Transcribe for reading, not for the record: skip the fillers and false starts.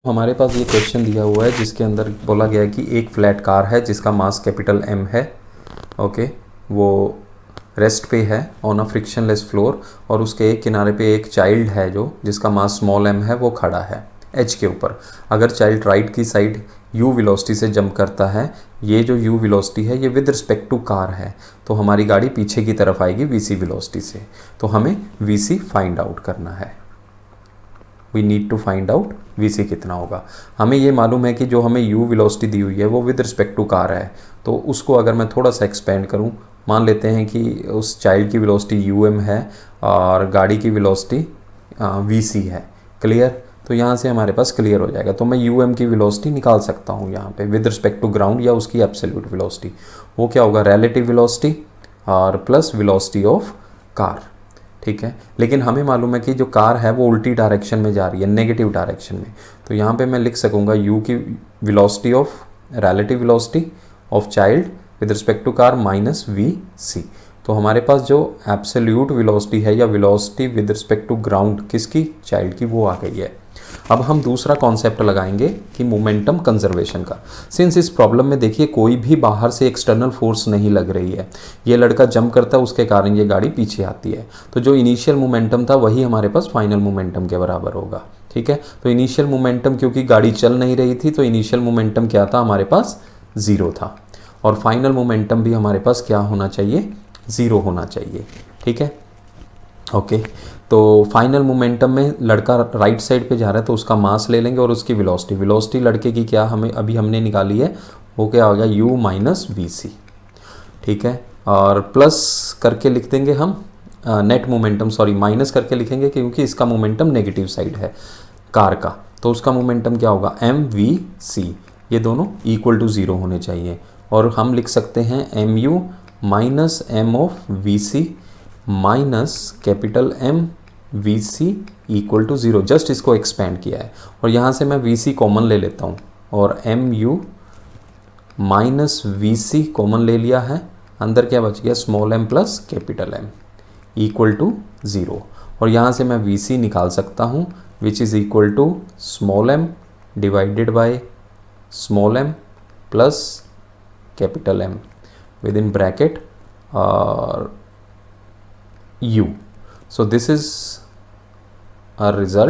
हमारे पास ये क्वेश्चन दिया हुआ है जिसके अंदर बोला गया है कि एक फ्लैट कार है जिसका मास कैपिटल M है। ओके, वो रेस्ट पे है ऑन अ फ्रिक्शनलेस फ्लोर और उसके एक किनारे पे एक चाइल्ड है जो जिसका मास स्मॉल m है, वो खड़ा है h के ऊपर। अगर चाइल्ड राइट की साइड u वेलोसिटी से जंप करता है, ये जो u वेलोसिटी है ये विद रिस्पेक्ट टू कार है, तो हमारी गाड़ी पीछे की तरफ आएगी vc वेलोसिटी से। तो हमें vc फाइंड आउट करना है। We need to find out VC कितना होगा। हमें ये मालूम है कि जो हमें यू वेलोसिटी दी हुई है वो विद रिस्पेक्ट टू कार है, तो उसको अगर मैं थोड़ा सा एक्सपेंड करूँ, मान लेते हैं कि उस चाइल्ड की वेलोसिटी यू एम है और गाड़ी की वेलोसिटी वी सी है। क्लियर? तो यहाँ से हमारे पास क्लियर हो जाएगा। तो मैं यू एम की वेलोसिटी निकाल सकता हूँ यहाँ पे विद रिस्पेक्ट टू ग्राउंड या उसकी एब्सोल्यूट वेलोसिटी। वो क्या होगा, रिलेटिव वेलोसिटी और प्लस वेलोसिटी ऑफ कार। ठीक है, लेकिन हमें मालूम है कि जो कार है वो उल्टी डायरेक्शन में जा रही है, नेगेटिव डायरेक्शन में। तो यहाँ पे मैं लिख सकूँगा u की velocity of relative velocity of child with respect to car minus V C. तो हमारे पास जो एब्सोल्यूट वेलोसिटी है या velocity with respect to ground किसकी, चाइल्ड की, वो आ गई है। अब हम दूसरा कॉन्सेप्ट लगाएंगे कि मोमेंटम कंजर्वेशन का। सिंस इस प्रॉब्लम में देखिए कोई भी बाहर से एक्सटर्नल फोर्स नहीं लग रही है, ये लड़का जंप करता है उसके कारण ये गाड़ी पीछे आती है, तो जो इनिशियल मोमेंटम था वही हमारे पास फाइनल मोमेंटम के बराबर होगा। ठीक है, तो इनिशियल मोमेंटम, क्योंकि गाड़ी चल नहीं रही थी तो इनिशियल मोमेंटम क्या था हमारे पास, ज़ीरो था, और फाइनल मोमेंटम भी हमारे पास क्या होना चाहिए, ज़ीरो होना चाहिए। ठीक है, ओके। तो फाइनल मोमेंटम में लड़का राइट साइड पे जा रहा है तो उसका मास ले लेंगे और उसकी वेलोसिटी लड़के की क्या हमें अभी हमने निकाली है, वो क्या हो गया, u माइनस वी सी। ठीक है, और प्लस करके लिख देंगे हम नेट मोमेंटम, सॉरी माइनस करके लिखेंगे क्योंकि इसका मोमेंटम नेगेटिव साइड है कार का, तो उसका मोमेंटम क्या होगा, एम वी सी। ये दोनों इक्वल टू ज़ीरो होने चाहिए, और हम लिख सकते हैं M U minus M of V C minus capital M V C equal to zero. Just इसको एक्सपेंड किया है और यहाँ से मैं वी सी कॉमन ले लेता हूँ और M U minus V C common ले लिया है, अंदर क्या बच गया, small M plus capital M equal to zero. और यहाँ से मैं वी सी निकाल सकता हूँ which is equal to small M divided by small M plus capital M within bracket और u. So this is our result.